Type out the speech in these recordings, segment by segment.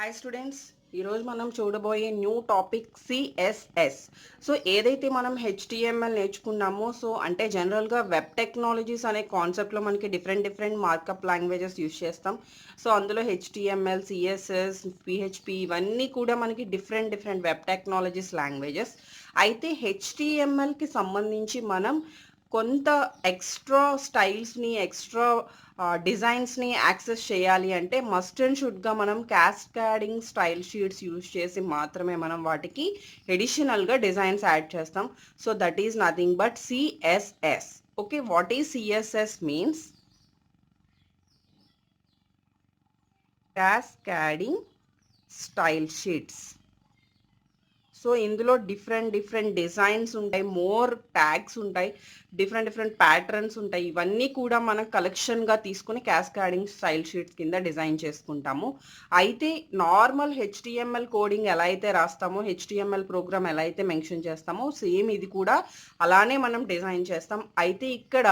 Hi students, ఈరోజు మనం చూడబోయే న్యూ టాపిక్ సిఎస్ఎస్. సో ఏదైతే మనం హెచ్టిఎంఎల్ నేర్చుకున్నామో, సో అంటే జనరల్గా వెబ్ టెక్నాలజీస్ అనే కాన్సెప్ట్లో మనకి డిఫరెంట్ మార్కప్ లాంగ్వేజెస్ యూస్ చేస్తాం. సో అందులో హెచ్టిఎంఎల్, సిఎస్ఎస్, పిహెచ్పి ఇవన్నీ కూడా మనకి డిఫరెంట్ వెబ్ టెక్నాలజీస్ లాంగ్వేజెస్. అయితే హెచ్టిఎంఎల్కి సంబంధించి మనం కొంత ఎక్స్ట్రా స్టైల్స్ని, ఎక్స్ట్రా డిజైన్స్ని యాక్సెస్ చేయాలి అంటే మస్ట్ అండ్ షుడ్గా మనం క్యాస్కాడింగ్ స్టైల్ షీట్స్ యూజ్ చేసి మాత్రమే మనం వాటికి ఎడిషనల్గా డిజైన్స్ యాడ్ చేస్తాం. So that is nothing but CSS. Okay, what is CSS means? Cascading style sheets. So ఇందులో డిఫరెంట్ డిజైన్స్ ఉంటాయి, మోర్ ట్యాగ్స్ ఉంటాయి, డిఫరెంట్ ప్యాటర్న్స్ ఉంటాయి. ఇవన్నీ కూడా మనం కలెక్షన్గా తీసుకుని క్యాస్కాడింగ్ స్టైల్ షీట్స్ కింద డిజైన్ చేసుకుంటాము. అయితే నార్మల్ హెచ్టిఎంఎల్ కోడింగ్ ఎలా అయితే రాస్తామో, హెచ్టిఎంఎల్ ప్రోగ్రామ్ ఎలా అయితే మెన్షన్ చేస్తామో, సేమ్ ఇది కూడా అలానే మనం డిజైన్ చేస్తాం. అయితే ఇక్కడ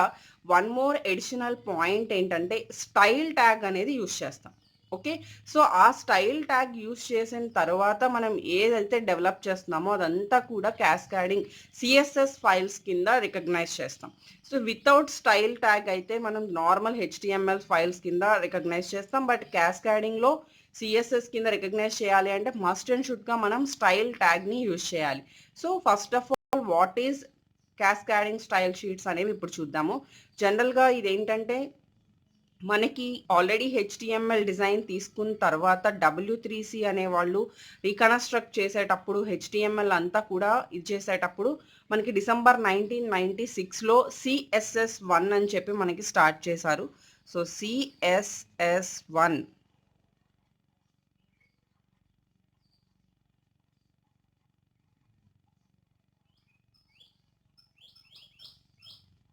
వన్ మోర్ ఎడిషనల్ పాయింట్ ఏంటంటే స్టైల్ ట్యాగ్ అనేది యూజ్ చేస్తాం. ఓకే, సో ఆ స్టైల్ ట్యాగ్ యూజ్ చేసిన తర్వాత మనం ఏదైతే డెవలప్ చేస్తున్నామో అదంతా కూడా క్యాస్కాడింగ్ సిఎస్ఎస్ ఫైల్స్ కింద రికగ్నైజ్ చేస్తాం. సో వితౌట్ స్టైల్ ట్యాగ్ అయితే మనం నార్మల్ హెచ్టిఎంఎల్ ఫైల్స్ కింద రికగ్నైజ్ చేస్తాం. బట్ క్యాస్కాడింగ్లో సిఎస్ఎస్ కింద రికగ్నైజ్ చేయాలి అంటే మస్ట్ అండ్ షుడ్గా మనం స్టైల్ ట్యాగ్ని యూజ్ చేయాలి. So first of all what is cascading style sheets అనేవి ఇప్పుడు చూద్దాము. జనరల్గా ఇదేంటంటే మనకి ఆల్రెడీ హెచ్టిఎంఎల్ డిజైన్ తీసుకున్న తర్వాత W3C అనేవాళ్ళు రీకన్స్ట్రక్ట్ చేసేటప్పుడు హెచ్టిఎంఎల్ అంతా కూడా ఇది చేసేటప్పుడు మనకి డిసెంబర్ 1996లో CSS1 అని చెప్పి మనకి స్టార్ట్ చేశారు. So CSS1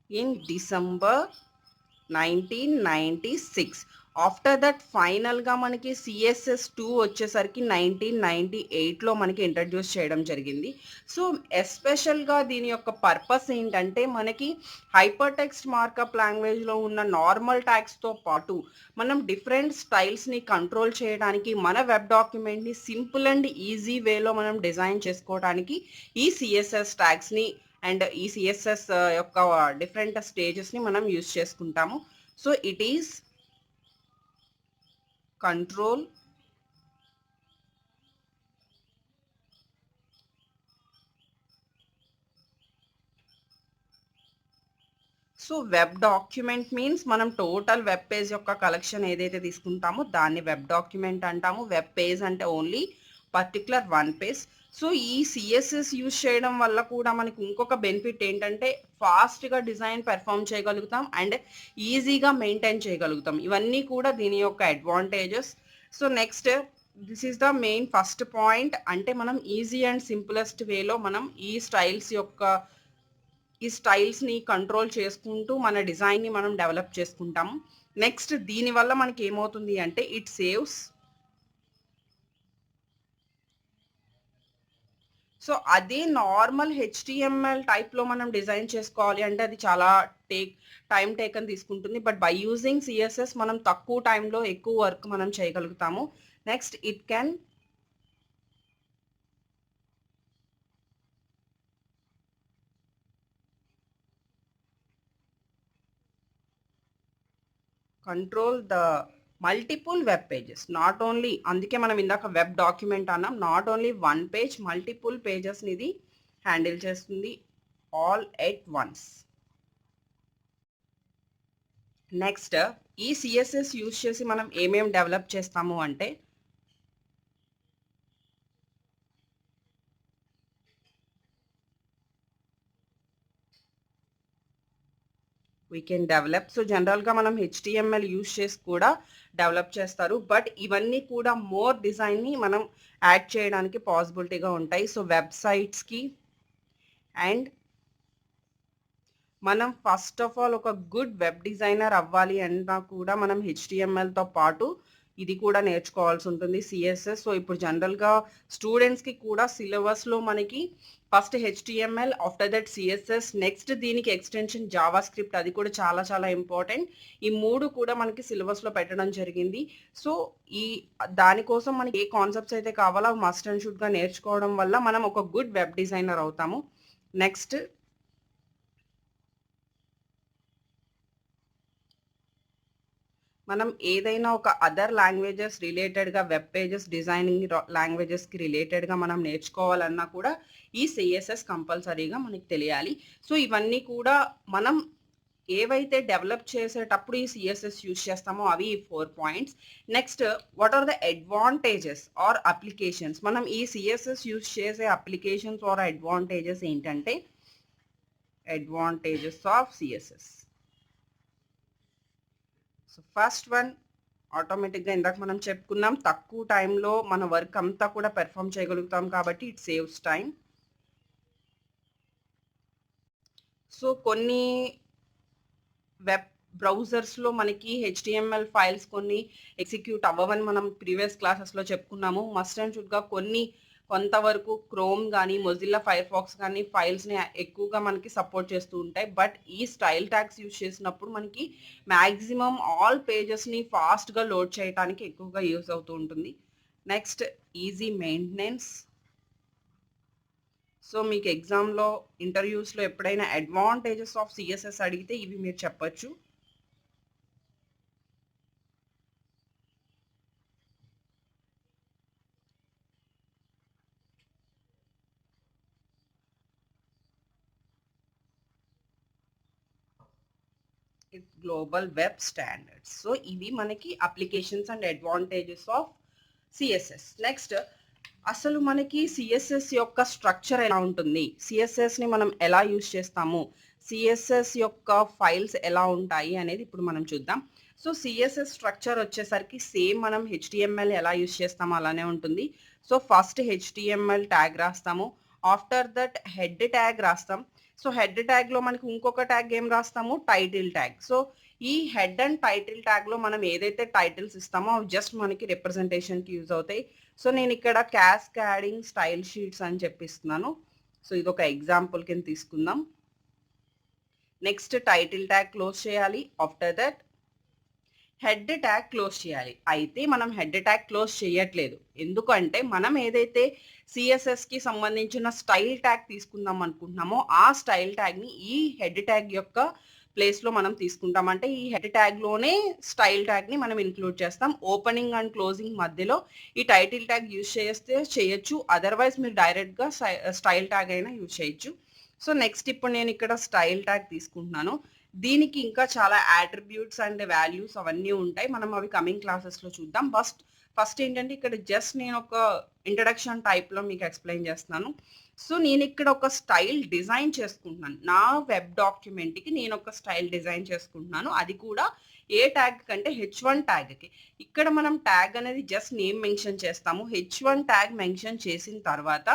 in December 1996. After that ఫైనల్గా మనకి CSS2 వచ్చేసరికి 1998లో మనకి ఇంట్రడ్యూస్ చేయడం జరిగింది. సో ఎస్పెషల్గా దీని యొక్క పర్పస్ ఏంటంటే మనకి హైపర్ టెక్స్ట్ మార్కప్ లాంగ్వేజ్లో ఉన్న నార్మల్ ట్యాగ్స్తో పాటు మనం డిఫరెంట్ స్టైల్స్ని కంట్రోల్ చేయడానికి, మన వెబ్ డాక్యుమెంట్ని సింపుల్ అండ్ ఈజీ వేలో మనం డిజైన్ చేసుకోవడానికి ఈ CSS ట్యాగ్స్ని అండ్ ఈ సిఎస్ఎస్ యొక్క డిఫరెంట్ స్టేజెస్ని మనం యూజ్ చేసుకుంటాము. So it is control so web document means మనం టోటల్ వెబ్ పేజ్ యొక్క కలెక్షన్ ఏదైతే తీసుకుంటామో దాన్ని వెబ్ డాక్యుమెంట్ అంటాము. వెబ్ పేజ్ అంటే only particular one page. So ఈ సిఎస్ఎస్ యూజ్ చేయడం వల్ల కూడా మనకి ఇంకొక బెనిఫిట్ ఏంటంటే ఫాస్ట్గా డిజైన్ పెర్ఫామ్ చేయగలుగుతాం అండ్ ఈజీగా మెయింటైన్ చేయగలుగుతాం. ఇవన్నీ కూడా దీని యొక్క advantages. So next this is the main first point, అంటే మనం ఈజీ అండ్ సింపులెస్ట్ వేలో మనం ఈ స్టైల్స్ని కంట్రోల్ చేసుకుంటూ మన డిజైన్ని మనం డెవలప్ చేసుకుంటాము. నెక్స్ట్ దీనివల్ల మనకి ఏమవుతుంది అంటే ఇట్ సేవ్స్. సో అదే నార్మల్ హెచ్టిఎంఎల్ టైప్లో మనం డిజైన్ చేసుకోవాలి అంటే అది చాలా టైం టేకన్ తీసుకుంటుంది. బట్ బై యూజింగ్ సిఎస్ఎస్ మనం తక్కువ టైంలో ఎక్కువ వర్క్ మనం చేయగలుగుతాము. Next it can control the multiple web pages, not only, అందుకే మనం ఇందాక వెబ్ డాక్యుమెంట్ అన్నాం, not only one page, multiple పేజెస్ని ఇది హ్యాండిల్ చేస్తుంది ఆల్ ఎట్ వన్స్. నెక్స్ట్ ఈ సిఎస్ఎస్ యూజ్ చేసి మనం ఏమేం డెవలప్ చేస్తాము అంటే వీ కెన్ డెవలప్. సో జనరల్గా మనం హెచ్టిఎంఎల్ యూజ్ చేసి కూడా డెవలప్ చేస్తారు. బట్ ఇవన్నీ కూడా మోర్ డిజైన్ని మనం యాడ్ చేయడానికి పాసిబిలిటీగా ఉంటాయి. సో వెబ్సైట్స్కి అండ్ మనం ఫస్ట్ ఆఫ్ ఆల్ ఒక గుడ్ వెబ్ డిజైనర్ అవ్వాలి అన్నా కూడా మనం హెచ్టిఎంఎల్తో పాటు ఇది కూడా నేర్చుకోవాల్సి ఉంటుంది సిఎస్ఎస్. సో ఇప్పుడు జనరల్గా స్టూడెంట్స్కి కూడా సిలబస్లో మనకి first HTML, after that CSS, next దీనికి ఎక్స్టెన్షన్ జావా స్క్రిప్ట్, అది కూడా చాలా చాలా ఇంపార్టెంట్. ఈ 3 కూడా మనకి సిలబస్లో పెట్టడం జరిగింది. సో ఈ దానికోసం మనకి ఏ కాన్సెప్ట్స్ అయితే కావాలో మస్ట్ అండ్ షుడ్గా నేర్చుకోవడం వల్ల మనం ఒక గుడ్ వెబ్ డిజైనర్ అవుతాము. నెక్స్ట్ మనం ఏదైనా ఒక అదర్ లాంగ్వేజెస్ రిలేటెడ్గా వెబ్ పేజెస్ డిజైనింగ్ లాంగ్వేజెస్కి రిలేటెడ్గా మనం నేర్చుకోవాలన్నా కూడా ఈ సిఎస్ఎస్ కంపల్సరీగా మనకి తెలియాలి. సో ఇవన్నీ కూడా మనం ఏవైతే డెవలప్ చేసేటప్పుడు ఈ సిఎస్ఎస్ యూజ్ చేస్తామో అవి ఈ 4 points. Next what are the advantages or applications. మనం ఈ సిఎస్ఎస్ యూజ్ చేసే అప్లికేషన్స్ ఆర్ అడ్వాంటేజెస్ ఏంటంటే advantages of CSS. So first one, ఆటోమేటిక్గా ఇందాక మనం చెప్పుకున్నాం, తక్కువ టైంలో మన వర్క్ అంతా కూడా పెర్ఫామ్ చేయగలుగుతాం కాబట్టి ఇట్ సేవ్స్ టైం. సో కొన్ని వెబ్ బ్రౌజర్స్లో మనకి హెచ్టిఎంఎల్ ఫైల్స్ కొన్ని ఎగ్జిక్యూట్ అవ్వవని మనం ప్రీవియస్ క్లాసెస్లో చెప్పుకున్నాము. మస్ట్ అండ్ షుడ్గా కొంతవరకు క్రోమ్ కానీ మొజిల్లా ఫైర్ ఫాక్స్ కానీ ఫైల్స్ని ఎక్కువగా మనకి సపోర్ట్ చేస్తూ ఉంటాయి. బట్ ఈ స్టైల్ ట్యాగ్స్ యూజ్ చేసినప్పుడు మనకి మ్యాక్సిమం ఆల్ పేజెస్ని ఫాస్ట్గా లోడ్ చేయడానికి ఎక్కువగా యూజ్ అవుతూ ఉంటుంది. Next easy maintenance. సో మీకు ఎగ్జామ్లో ఇంటర్వ్యూస్లో ఎప్పుడైనా అడ్వాంటేజెస్ ఆఫ్ సిఎస్ఎస్ అడిగితే ఇవి మీరు చెప్పచ్చు. Global web standards. సో ఇవి మనకి applications and advantages of CSS. Next అసలు మనకి సిఎస్ఎస్ యొక్క స్ట్రక్చర్ ఎలా ఉంటుంది, సిఎస్ఎస్ని మనం ఎలా యూజ్ చేస్తాము, సిఎస్ఎస్ యొక్క ఫైల్స్ ఎలా ఉంటాయి అనేది ఇప్పుడు మనం చూద్దాం. సో సిఎస్ఎస్ స్ట్రక్చర్ వచ్చేసరికి సేమ్ మనం హెచ్టిఎంఎల్ ఎలా యూజ్ చేస్తామో అలానే ఉంటుంది. సో ఫస్ట్ హెచ్టిఎంఎల్ ట్యాగ్ రాస్తాము, ఆఫ్టర్ దట్ హెడ్ ట్యాగ్ రాస్తాం. సో హెడ్ ట్యాగ్లో మనకి ఇంకొక ట్యాగ్ ఏం రాస్తాము, టైటిల్ ట్యాగ్. సో ఈ హెడ్ అండ్ టైటిల్ ట్యాగ్లో మనం ఏదైతే టైటిల్స్ ఇస్తామో అవి జస్ట్ మనకి రిప్రజెంటేషన్కి యూజ్ అవుతాయి. సో నేను ఇక్కడ క్యాస్కాడింగ్ స్టైల్ షీట్స్ అని చెప్పిస్తున్నాను. సో ఇది ఒక ఎగ్జాంపుల్ కింద తీసుకుందాం. నెక్స్ట్ టైటిల్ ట్యాగ్ క్లోజ్ చేయాలి, after that head tag close చేయాలి. అయితే మనం హెడ్ ట్యాగ్ క్లోజ్ చేయట్లేదు, ఎందుకంటే మనం ఏదైతే సిఎస్ఎస్కి సంబంధించిన స్టైల్ ట్యాగ్ తీసుకుందాం అనుకుంటున్నామో ఆ స్టైల్ ట్యాగ్ని ఈ హెడ్ ట్యాగ్ యొక్క ప్లేస్లో మనం తీసుకుంటాం. అంటే ఈ హెడ్ ట్యాగ్లోనే స్టైల్ ట్యాగ్ని మనం ఇంక్లూడ్ చేస్తాం. ఓపెనింగ్ అండ్ క్లోజింగ్ మధ్యలో ఈ టైటిల్ ట్యాగ్ యూజ్ చేస్తే చేయొచ్చు, అదర్వైజ్ మీరు డైరెక్ట్గా స్టైల్ ట్యాగ్ అయినా యూజ్ చేయొచ్చు. సో నెక్స్ట్ ఇప్పుడు నేను ఇక్కడ స్టైల్ ట్యాగ్ తీసుకుంటున్నాను. దీనికి ఇంకా చాలా యాట్రిబ్యూట్స్ అండ్ వాల్యూస్ అవన్నీ ఉంటాయి, మనం అవి కమింగ్ క్లాసెస్లో చూద్దాం. ఫస్ట్ ఏంటంటే ఇక్కడ జస్ట్ నేను ఒక ఇంట్రడక్షన్ టైప్లో మీకు ఎక్స్ప్లెయిన్ చేస్తున్నాను. సో నేను ఇక్కడ ఒక స్టైల్ డిజైన్ చేసుకుంటున్నాను, నా వెబ్ డాక్యుమెంట్కి నేను ఒక స్టైల్ డిజైన్ చేసుకుంటున్నాను. అది కూడా ఏ ట్యాగ్ కంటే H1 ట్యాగ్కి. ఇక్కడ మనం ట్యాగ్ అనేది జస్ట్ నేమ్ మెన్షన్ చేస్తాము. H1 ట్యాగ్ మెన్షన్ చేసిన తర్వాత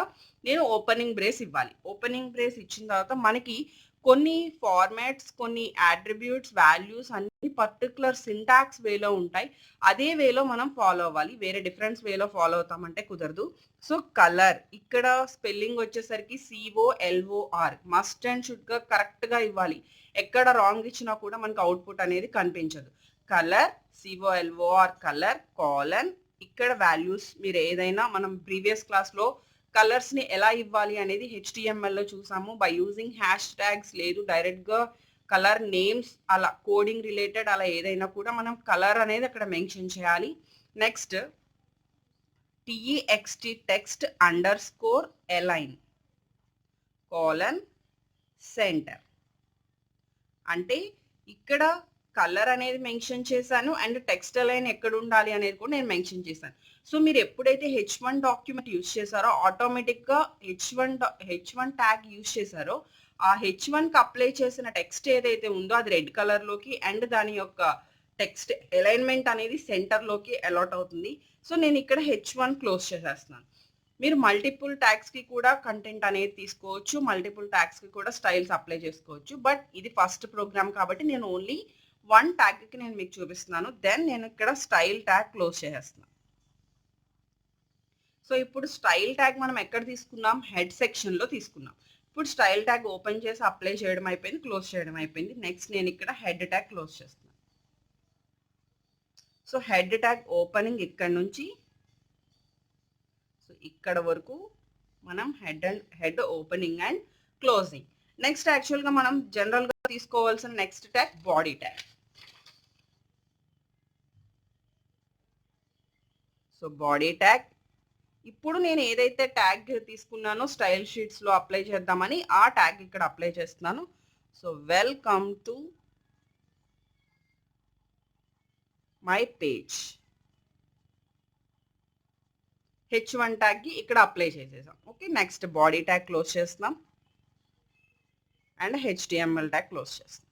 నేను ఓపెనింగ్ బ్రేస్ ఇవ్వాలి. ఓపెనింగ్ బ్రేస్ ఇచ్చిన తర్వాత మనకి కొన్ని ఫార్మాట్స్, కొన్ని యాట్రిబ్యూట్స్, వాల్యూస్ అన్ని పర్టికులర్ సింటాక్స్ వేలో ఉంటాయి. అదే వేలో మనం ఫాలో అవ్వాలి, వేరే డిఫరెన్స్ వేలో ఫాలో అవుతామంటే కుదరదు. సో కలర్, ఇక్కడ స్పెల్లింగ్ వచ్చేసరికి COLOR మస్ట్ అండ్ షుడ్గా కరెక్ట్గా ఇవ్వాలి. ఎక్కడ రాంగ్ ఇచ్చినా కూడా మనకి అవుట్పుట్ అనేది కనిపించదు. Colour COLOR colour colon. ఇక్కడ వాల్యూస్ మీరు ఏదైనా మనం ప్రీవియస్ క్లాస్లో కలర్స్ని ఎలా ఇవ్వాలి అనేది హెచ్టిఎంఎల్లో చూసాము. బై యూజింగ్ హ్యాష్ ట్యాగ్స్ లేదు, డైరెక్ట్గా కలర్ నేమ్స్ అలా కోడింగ్ రిలేటెడ్ అలా ఏదైనా కూడా మనం కలర్ అనేది అక్కడ మెన్షన్ చేయాలి. Next TEXT text underscore align colon centre. అంటే ఇక్కడ కలర్ అనేది మెన్షన్ చేశాను అండ్ టెక్స్ట్ అలైన్ ఎక్కడ ఉండాలి అనేది కూడా నేను మెన్షన్ చేశాను. సో మీరు ఎప్పుడైతే H1 డాక్యుమెంట్ యూజ్ చేశారో ఆటోమేటిక్గా H1 ట్యాగ్ యూజ్ చేశారో ఆ H1కి అప్లై చేసిన టెక్స్ట్ ఏదైతే ఉందో అది రెడ్ కలర్లోకి అండ్ దాని యొక్క టెక్స్ట్ అలైన్మెంట్ అనేది సెంటర్లోకి అలాట్ అవుతుంది. సో నేను ఇక్కడ H1 క్లోజ్ చేసేస్తున్నాను. మీరు మల్టిపుల్ ట్యాగ్స్కి కూడా కంటెంట్ అనేది తీసుకోవచ్చు, మల్టిపుల్ ట్యాగ్స్కి కూడా స్టైల్స్ అప్లై చేసుకోవచ్చు. బట్ ఇది ఫస్ట్ ప్రోగ్రామ్ కాబట్టి నేను ఓన్లీ 1 ట్యాగ్కి నేను మీకు చూపిస్తున్నాను. దెన్ నేను ఇక్కడ స్టైల్ ట్యాగ్ క్లోజ్ చేసేస్తున్నాను. సో ఇప్పుడు స్టైల్ ట్యాగ్ మనం ఎక్కడ తీసుకున్నాం? హెడ్ సెక్షన్లో తీసుకున్నాం. ఇప్పుడు స్టైల్ ట్యాగ్ ఓపెన్ చేసి అప్లై చేయడం అయిపోయింది, క్లోజ్ చేయడం అయిపోయింది. నెక్స్ట్ నేను ఇక్కడ హెడ్ ట్యాగ్ క్లోజ్ చేస్తున్నాను. సో హెడ్ ట్యాగ్ ఓపెనింగ్ ఇక్కడ నుంచి సో ఇక్కడ వరకు మనం head opening and closing. Next యాక్చువల్గా మనం జనరల్గా తీసుకోవాల్సిన next tag body tag. So body tag ఇప్పుడు నేను ఏదైతే ట్యాగ్ తీసుకున్నానో స్టైల్ షీట్స్లో అప్లై చేద్దామని ఆ ట్యాగ్ ఇక్కడ అప్లై చేస్తున్నాను. So welcome to my page. H1 ట్యాగ్కి ఇక్కడ అప్లై చేసేసాం. Okay, next body tag close చేస్తున్నాం అండ్ HTML ట్యాగ్ క్లోజ్ చేస్తాం.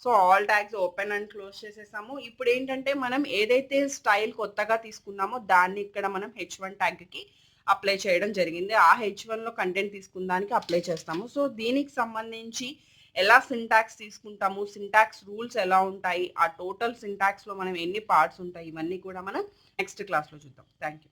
So all tags open and close చేసేసాము. ఇప్పుడు ఏంటంటే మనం ఏదైతే స్టైల్ కొత్తగా తీసుకున్నామో దాన్ని ఇక్కడ మనం H1 ట్యాగ్కి అప్లై చేయడం జరిగింది. ఆ H1లో కంటెంట్ తీసుకున్న దానికి అప్లై చేస్తాము. సో దీనికి సంబంధించి ఎలా సింటాక్స్ తీసుకుంటాము, సింటాక్స్ రూల్స్ ఎలా ఉంటాయి, ఆ టోటల్ సింటాక్స్లో మనం ఎన్ని పార్ట్స్ ఉంటాయి, ఇవన్నీ కూడా మనం నెక్స్ట్ క్లాస్లో చూద్దాం. Thank you.